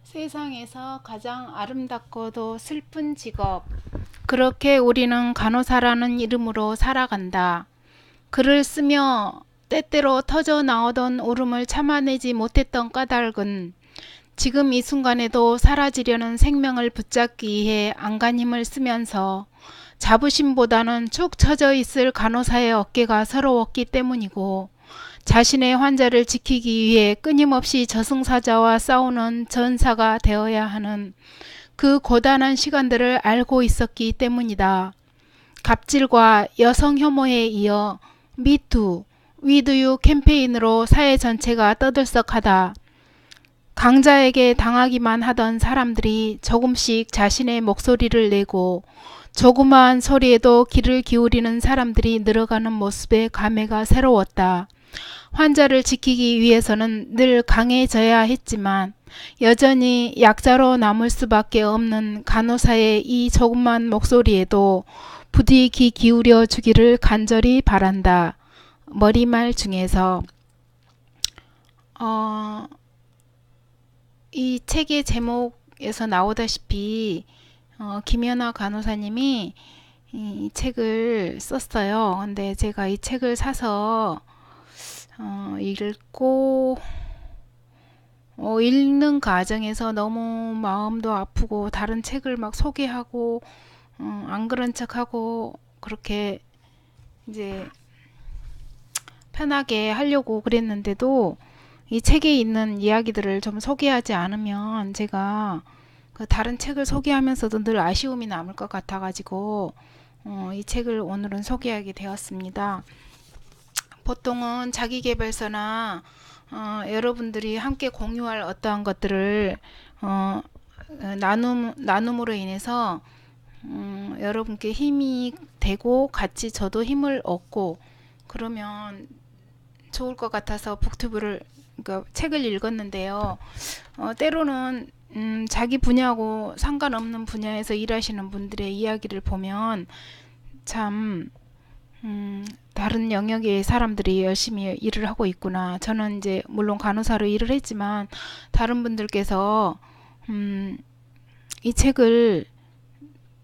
세상에서 가장 아름답고도 슬픈 직업. 그렇게 우리는 간호사라는 이름으로 살아간다. 글을 쓰며 때때로 터져 나오던 울음을 참아내지 못했던 까닭은 지금 이 순간에도 사라지려는 생명을 붙잡기 위해 안간힘을 쓰면서 자부심보다는 축 처져 있을 간호사의 어깨가 서러웠기 때문이고, 자신의 환자를 지키기 위해 끊임없이 저승사자와 싸우는 전사가 되어야 하는 그 고단한 시간들을 알고 있었기 때문이다. 갑질과 여성 혐오에 이어 미투, 위드유 캠페인으로 사회 전체가 떠들썩하다. 강자에게 당하기만 하던 사람들이 조금씩 자신의 목소리를 내고 조그마한 소리에도 귀를 기울이는 사람들이 늘어가는 모습에 감회가 새로웠다. 환자를 지키기 위해서는 늘 강해져야 했지만 여전히 약자로 남을 수밖에 없는 간호사의 이 조그만 목소리에도 부디 귀 기울여 주기를 간절히 바란다. 머리말 중에서 이 책의 제목에서 나오다시피 김연아 간호사님이 이 책을 썼어요. 근데 제가 이 책을 사서 읽고 읽는 과정에서 너무 마음도 아프고 다른 책을 막 소개하고 안 그런 척하고 그렇게 이제 편하게 하려고 그랬는데도 이 책에 있는 이야기들을 좀 소개하지 않으면 제가 그 다른 책을 소개하면서도 늘 아쉬움이 남을 것 같아가지고 이 책을 오늘은 소개하게 되었습니다. 보통은 자기계발서나 여러분들이 함께 공유할 어떠한 것들을 나눔으로 인해서 여러분께 힘이 되고 같이 저도 힘을 얻고 그러면 좋을 것 같아서 북튜브를 그러니까 책을 읽었는데요. 때로는 자기 분야하고 상관없는 분야에서 일하시는 분들의 이야기를 보면 참 다른 영역의 사람들이 열심히 일을 하고 있구나. 저는 이제 물론 간호사로 일을 했지만 다른 분들께서 이 책을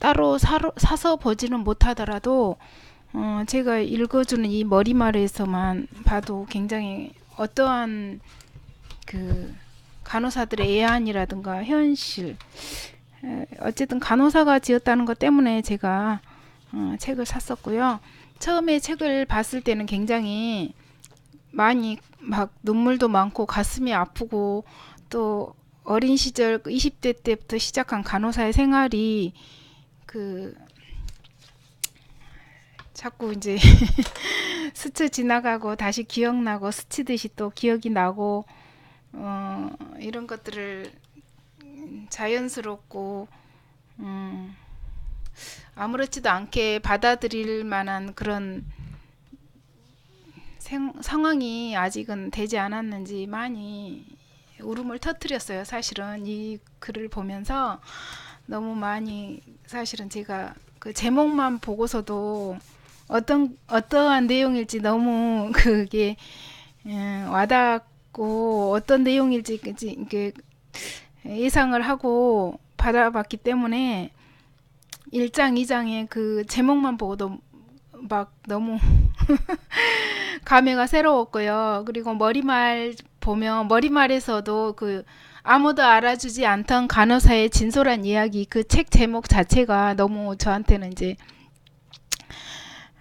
따로 사서 보지는 못하더라도 제가 읽어주는 이 머리말에서만 봐도 굉장히 어떠한 그 간호사들의 애환이라든가 현실, 어쨌든 간호사가 지었다는 것 때문에 제가 책을 샀었고요. 처음에 책을 봤을 때는 굉장히 많이 막 눈물도 많고 가슴이 아프고 또 어린 시절 20대 때부터 시작한 간호사의 생활이 그 자꾸 이제 스쳐 지나가고 다시 기억나고 스치듯이 또 기억이 나고 이런 것들을 자연스럽고 아무렇지도 않게 받아들일 만한 그런 상황이 아직은 되지 않았는지 많이 울음을 터뜨렸어요. 사실은 이 글을 보면서 너무 많이 사실은 제가 그 제목만 보고서도 어떠한 내용일지 너무 그게 와닿고 어떤 내용일지 이렇게 예상을 하고 받아봤기 때문에 1장, 2장의 그 제목만 보고도 막 너무 감회가 새로웠고요. 그리고 머리말 보면 머리말에서도 그 아무도 알아주지 않던 간호사의 진솔한 이야기 그 책 제목 자체가 너무 저한테는 이제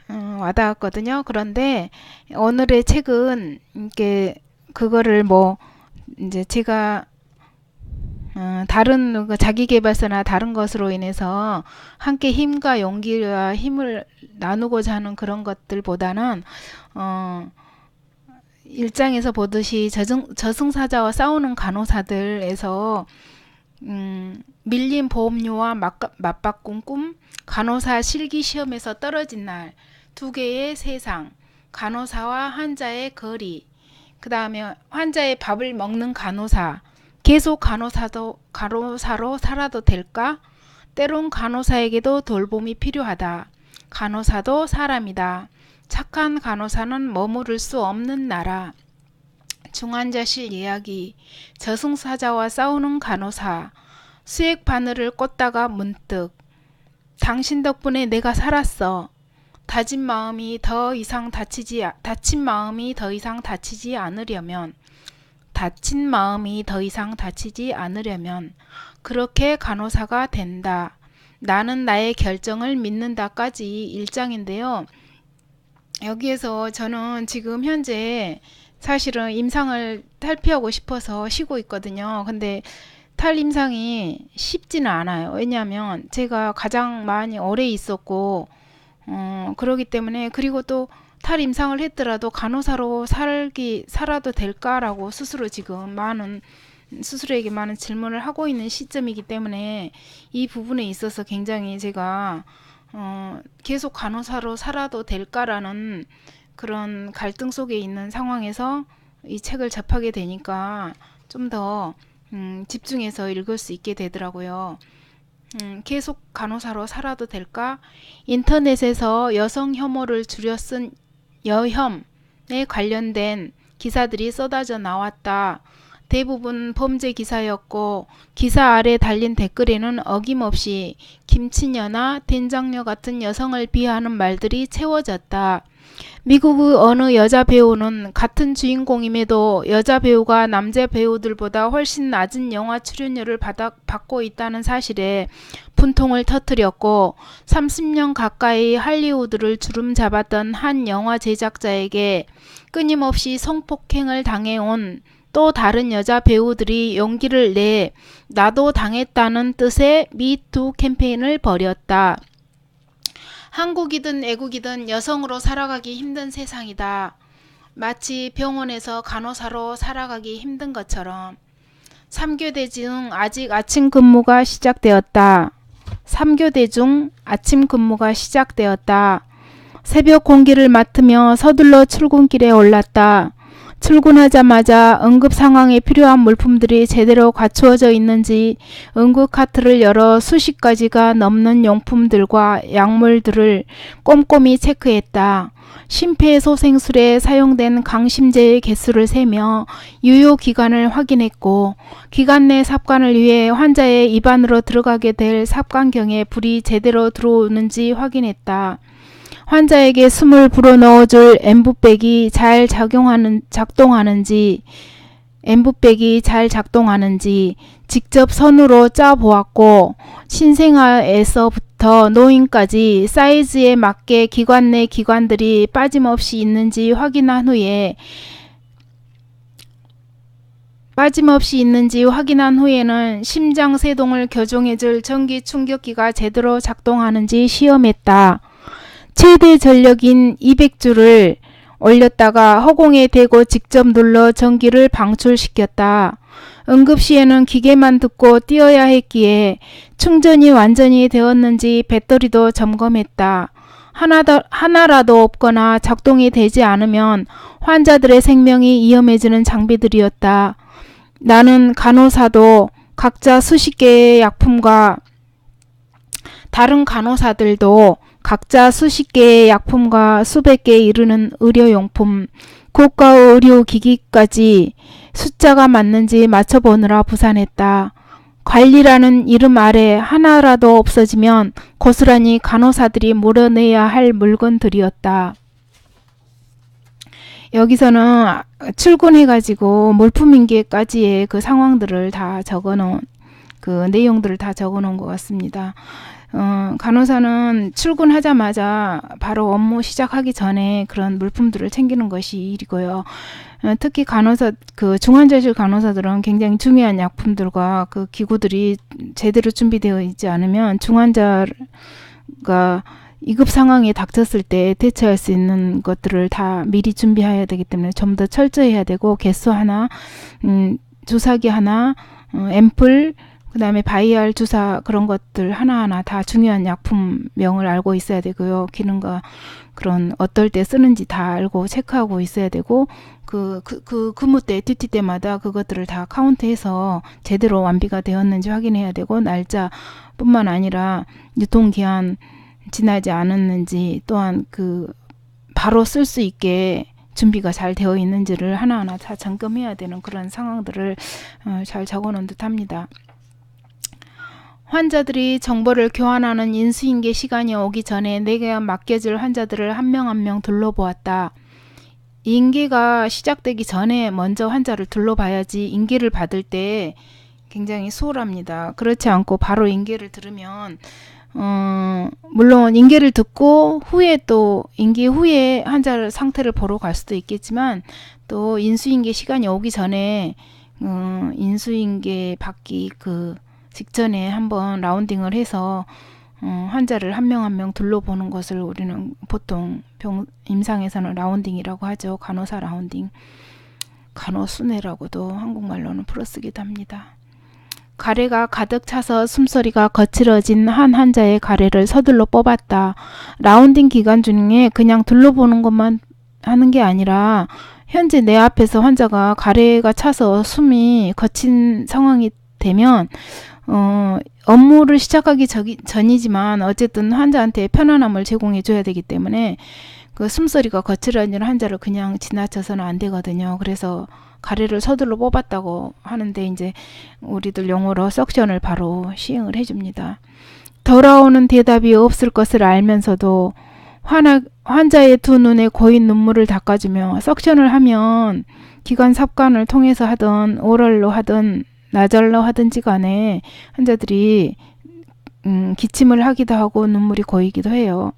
와닿았거든요. 그런데 오늘의 책은 이게 그거를 뭐 이제 제가 다른 자기계발서나 다른 것으로 인해서 함께 힘과 용기와 힘을 나누고자 하는 그런 것들보다는 1장에서 보듯이 저승사자와 싸우는 간호사들에서 밀린 보험료와 맞바꾼 꿈, 간호사 실기시험에서 떨어진 날, 두 개의 세상, 간호사와 환자의 거리, 그 다음에 환자의 밥을 먹는 간호사, 계속 간호사로 살아도 될까? 때론 간호사에게도 돌봄이 필요하다. 간호사도 사람이다. 착한 간호사는 머무를 수 없는 나라. 중환자실 예약이, 저승사자와 싸우는 간호사, 수액 바늘을 꽂다가 문득 당신 덕분에 내가 살았어. 다친 마음이 더 이상 다치지 않으려면 그렇게 간호사가 된다. 나는 나의 결정을 믿는다까지 1장인데요. 여기에서 저는 지금 현재 사실은 임상을 탈피하고 싶어서 쉬고 있거든요. 근데 탈임상이 쉽지는 않아요. 왜냐하면 제가 가장 많이 오래 있었고 그러기 때문에, 그리고 또 탈임상을 했더라도 간호사로 살아도 될까라고 스스로에게 많은 질문을 하고 있는 시점이기 때문에 이 부분에 있어서 굉장히 제가 계속 간호사로 살아도 될까라는 그런 갈등 속에 있는 상황에서 이 책을 접하게 되니까 좀 더 집중해서 읽을 수 있게 되더라고요. 계속 간호사로 살아도 될까? 인터넷에서 여성 혐오를 줄여 쓴 여혐에 관련된 기사들이 쏟아져 나왔다. 대부분 범죄 기사였고 기사 아래 달린 댓글에는 어김없이 김치녀나 된장녀 같은 여성을 비하하는 말들이 채워졌다. 미국의 어느 여자 배우는 같은 주인공임에도 여자 배우가 남자 배우들보다 훨씬 낮은 영화 출연료를 받고 있다는 사실에 분통을 터뜨렸고, 30년 가까이 할리우드를 주름잡았던 한 영화 제작자에게 끊임없이 성폭행을 당해온 또 다른 여자 배우들이 용기를 내 나도 당했다는 뜻의 미투 캠페인을 벌였다. 한국이든 애국이든 여성으로 살아가기 힘든 세상이다. 마치 병원에서 간호사로 살아가기 힘든 것처럼. 3교대 중 아직 아침 근무가 시작되었다. 새벽 공기를 맡으며 서둘러 출근길에 올랐다. 출근하자마자 응급 상황에 필요한 물품들이 제대로 갖추어져 있는지 응급 카트를 열어 수십 가지가 넘는 용품들과 약물들을 꼼꼼히 체크했다. 심폐소생술에 사용된 강심제의 개수를 세며 유효기간을 확인했고, 기간 내 삽관을 위해 환자의 입 안으로 들어가게 될 삽관경에 불이 제대로 들어오는지 확인했다. 환자에게 숨을 불어넣어줄 엠브백이 잘 작동하는지 직접 손으로 짜보았고, 신생아에서부터 노인까지 사이즈에 맞게 기관 내 기관들이 빠짐없이 있는지 확인한 후에는 심장 세동을 교정해줄 전기 충격기가 제대로 작동하는지 시험했다. 최대 전력인 200주를 올렸다가 허공에 대고 직접 눌러 전기를 방출시켰다. 응급시에는 기계만 듣고 뛰어야 했기에 충전이 완전히 되었는지 배터리도 점검했다. 하나라도 없거나 작동이 되지 않으면 환자들의 생명이 위험해지는 장비들이었다. 나는 간호사도 각자 수십 개의 약품과 다른 간호사들도 각자 수십 개의 약품과 수백 개에 이르는 의료용품, 고가 의료기기까지 숫자가 맞는지 맞춰보느라 부산했다. 관리라는 이름 아래 하나라도 없어지면 고스란히 간호사들이 물어내야 할 물건들이었다. 여기서는 출근해가지고 물품인계까지의 그 상황들을 다 적어놓은, 그 내용들을 다 적어놓은 것 같습니다. 간호사는 출근하자마자 바로 업무 시작하기 전에 그런 물품들을 챙기는 것이 일이고요. 특히 중환자실 간호사들은 굉장히 중요한 약품들과 그 기구들이 제대로 준비되어 있지 않으면 중환자가 위급 상황에 닥쳤을 때 대처할 수 있는 것들을 다 미리 준비해야 되기 때문에 좀 더 철저해야 되고, 개수 하나, 주사기 하나, 앰플, 그 다음에 바이알 주사, 그런 것들 하나하나 다 중요한 약품명을 알고 있어야 되고요. 기능과 그런 어떨 때 쓰는지 다 알고 체크하고 있어야 되고, 그 근무 때, 듀티 때마다 그것들을 다 카운트해서 제대로 완비가 되었는지 확인해야 되고, 날짜뿐만 아니라 유통기한 지나지 않았는지, 또한 바로 쓸 수 있게 준비가 잘 되어 있는지를 하나하나 다 점검해야 되는 그런 상황들을 잘 적어놓은 듯 합니다. 환자들이 정보를 교환하는 인수인계 시간이 오기 전에 내게 맡겨질 환자들을 한 명 한 명 둘러보았다. 인계가 시작되기 전에 먼저 환자를 둘러봐야지 인계를 받을 때 굉장히 수월합니다. 그렇지 않고 바로 인계를 들으면 물론 인계를 듣고 후에 또 인계 후에 환자 상태를 보러 갈 수도 있겠지만 또 인수인계 시간이 오기 전에 인수인계 받기 그 직전에 한번 라운딩을 해서 환자를 한 명 한 명 둘러보는 것을 우리는 보통 임상에서는 라운딩이라고 하죠. 간호사 라운딩, 간호순회라고도 한국말로는 풀어쓰기도 합니다. 가래가 가득 차서 숨소리가 거칠어진 한 환자의 가래를 서둘러 뽑았다. 라운딩 기간 중에 그냥 둘러보는 것만 하는 게 아니라 현재 내 앞에서 환자가 가래가 차서 숨이 거친 상황이 되면 업무를 시작하기 전이지만 어쨌든 환자한테 편안함을 제공해 줘야 되기 때문에 그 숨소리가 거칠어진 환자를 그냥 지나쳐서는 안 되거든요. 그래서 가래를 서둘러 뽑았다고 하는데 이제 우리들 용어로 석션을 바로 시행을 해줍니다. 돌아오는 대답이 없을 것을 알면서도 환자의 두 눈에 고인 눈물을 닦아주며 석션을 하면 기관 삽관을 통해서 하든 오럴로 하든 나절로 하든지 간에 환자들이 기침을 하기도 하고 눈물이 고이기도 해요.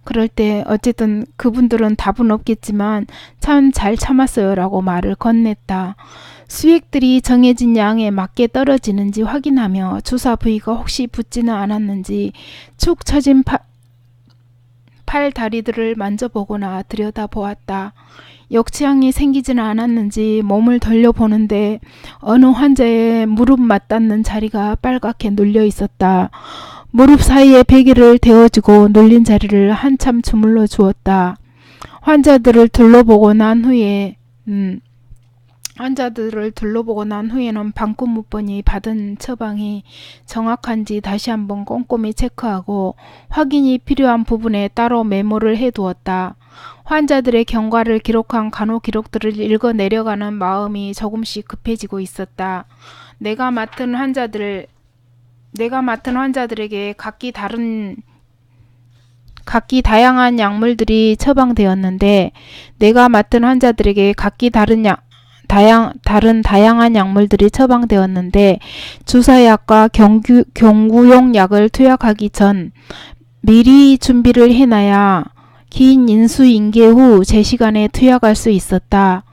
그럴 때 어쨌든 그분들은 답은 없겠지만 참 잘 참았어요 라고 말을 건넸다. 수액들이 정해진 양에 맞게 떨어지는지 확인하며 주사 부위가 혹시 붓지는 않았는지 축 처진 팔 다리들을 만져보거나 들여다보았다. 역치향이 생기지는 않았는지 몸을 돌려보는데 어느 환자의 무릎 맞닿는 자리가 빨갛게 눌려 있었다. 무릎 사이에 베개를 대어주고 눌린 자리를 한참 주물러 주었다. 환자들을 둘러보고 난 후에는 방구 몇 번이 받은 처방이 정확한지 다시 한번 꼼꼼히 체크하고 확인이 필요한 부분에 따로 메모를 해두었다. 환자들의 경과를 기록한 간호 기록들을 읽어 내려가는 마음이 조금씩 급해지고 있었다. 내가 맡은 환자들에게 각기 다양한 약물들이 처방되었는데 다양한 약물들이 처방되었는데 주사약과 경구용 약을 투약하기 전 미리 준비를 해놔야 긴 인수인계 후 제 시간에 투약할 수 있었다.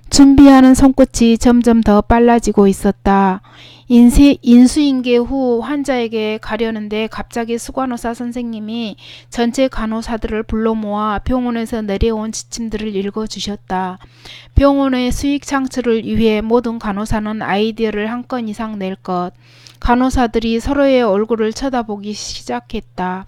준비하는 손끝이 점점 더 빨라지고 있었다. 인수인계 후 환자에게 가려는데 갑자기 수간호사 선생님이 전체 간호사들을 불러 모아 병원에서 내려온 지침들을 읽어주셨다. 병원의 수익 창출을 위해 모든 간호사는 아이디어를 한 건 이상 낼 것. 간호사들이 서로의 얼굴을 쳐다보기 시작했다.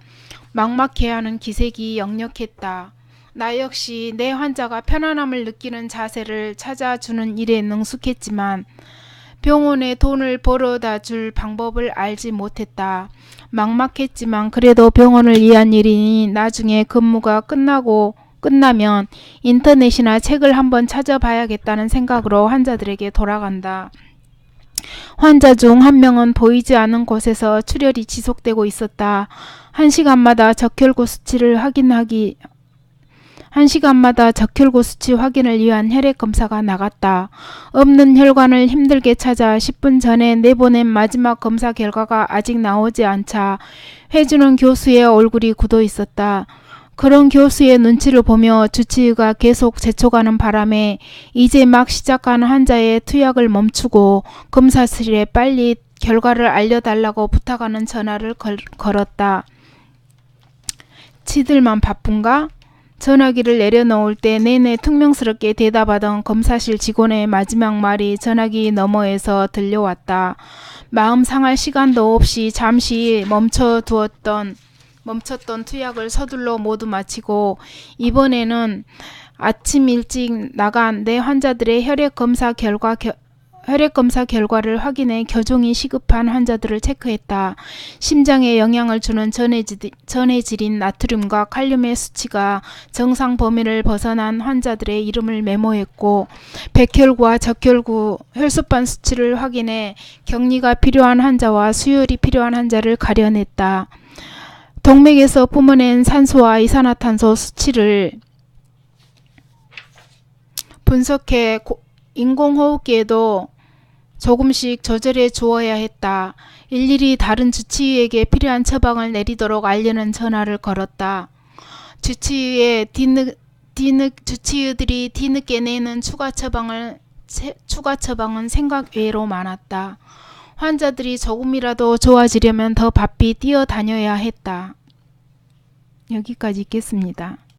막막해하는 기색이 역력했다. 나 역시 내 환자가 편안함을 느끼는 자세를 찾아주는 일에 능숙했지만 병원에 돈을 벌어다 줄 방법을 알지 못했다. 막막했지만 그래도 병원을 위한 일이니 나중에 근무가 끝나면 인터넷이나 책을 한번 찾아봐야겠다는 생각으로 환자들에게 돌아간다. 환자 중 한 명은 보이지 않는 곳에서 출혈이 지속되고 있었다. 1시간마다 적혈구 수치 확인을 위한 혈액 검사가 나갔다. 없는 혈관을 힘들게 찾아 10분 전에 내보낸 마지막 검사 결과가 아직 나오지 않자 해주는 교수의 얼굴이 굳어 있었다. 그런 교수의 눈치를 보며 주치의가 계속 재촉하는 바람에 이제 막 시작한 환자의 투약을 멈추고 검사실에 빨리 결과를 알려달라고 부탁하는 전화를 걸었다. 지들만 바쁜가? 전화기를 내려놓을 때 내내 퉁명스럽게 대답하던 검사실 직원의 마지막 말이 전화기 너머에서 들려왔다. 마음 상할 시간도 없이 잠시 멈췄던 투약을 서둘러 모두 마치고 이번에는 아침 일찍 나간 내 환자들의 혈액 검사 혈액검사 결과를 확인해 교종이 시급한 환자들을 체크했다. 심장에 영향을 주는 전해질인 나트륨과 칼륨의 수치가 정상 범위를 벗어난 환자들의 이름을 메모했고, 백혈구와 적혈구, 혈소판 수치를 확인해 격리가 필요한 환자와 수혈이 필요한 환자를 가려냈다. 동맥에서 뿜어낸 산소와 이산화탄소 수치를 분석해 인공호흡기에도 조금씩 조절해 주어야 했다. 일일이 다른 주치의에게 필요한 처방을 내리도록 알려는 전화를 걸었다. 주치의들이 뒤늦게 내는 추가 처방은 생각 외로 많았다. 환자들이 조금이라도 좋아지려면 더 바삐 뛰어다녀야 했다. 여기까지 읽겠습니다.